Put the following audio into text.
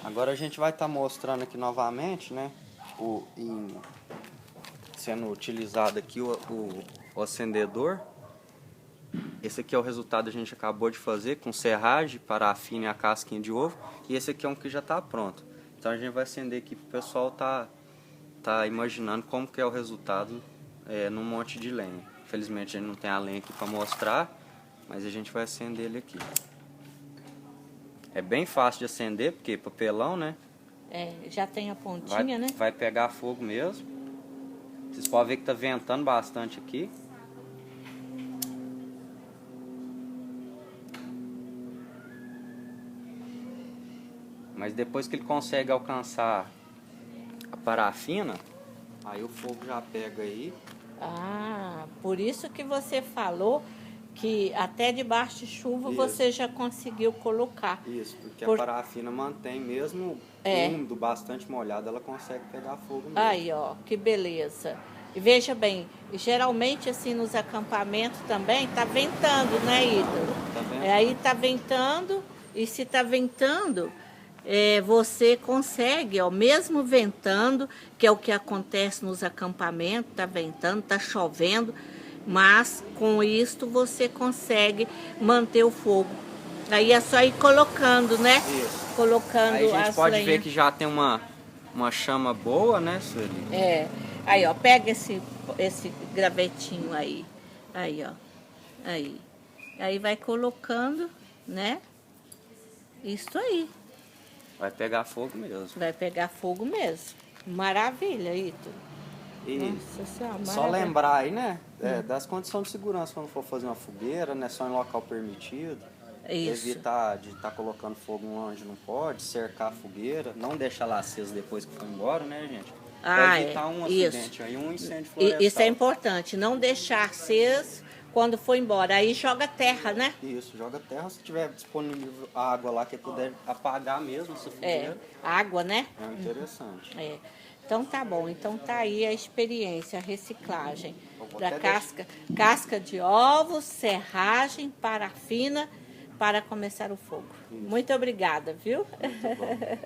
Agora a gente vai estar mostrando aqui novamente, né? Sendo utilizado aqui o acendedor. Esse aqui é o resultado que a gente acabou de fazer com serragem, parafina e a casquinha de ovo. E esse aqui é um que já está pronto. Então a gente vai acender aqui para o pessoal tá imaginando como que é o resultado num monte de lenha. Infelizmente a gente não tem a lenha aqui para mostrar, mas a gente vai acender ele aqui. É bem fácil de acender, porque é papelão, né? Já tem a pontinha, né? Vai pegar fogo mesmo. Vocês podem ver que tá ventando bastante aqui. Mas depois que ele consegue alcançar a parafina, aí o fogo já pega aí. Ah, por isso que você falou que até debaixo de chuva você já conseguiu colocar. Isso, porque a parafina mantém mesmo úmido, bastante molhado, ela consegue pegar fogo mesmo. Aí, ó, que beleza. E veja bem, geralmente assim nos acampamentos também tá ventando, né, Ítalo? Tá ventando. Aí tá ventando, e se tá ventando, você consegue, ó, mesmo ventando, que é o que acontece nos acampamentos, tá ventando, tá chovendo, mas com isto você consegue manter o fogo. Aí é só ir colocando, né? Isso. Colocando aí a gente pode lenhas. ver que já tem uma chama boa, né, Sueli? Aí, ó, pega esse gravetinho aí. Aí, ó. Aí. Aí vai colocando, né? Isso aí. Vai pegar fogo mesmo. Vai pegar fogo mesmo. Maravilha, Ítalo. E Nossa Senhora, só maravilha. lembrar aí, né, das condições de segurança quando for fazer uma fogueira, né, só em local permitido. Isso. Evitar de estar colocando fogo onde não pode, cercar a fogueira, não deixar lá acesa depois que for embora, né, gente? Para evitar um acidente, aí um incêndio florestal. Isso é importante, não deixar aceso quando for embora. Aí joga terra, né? Isso, joga terra. Se tiver disponível água lá que puder apagar mesmo essa fogueira. Água, né? É interessante. Então tá bom, então tá aí a experiência, a reciclagem da até casca de ovos, serragem, parafina para começar o fogo. Muito obrigada, viu? Muito bom.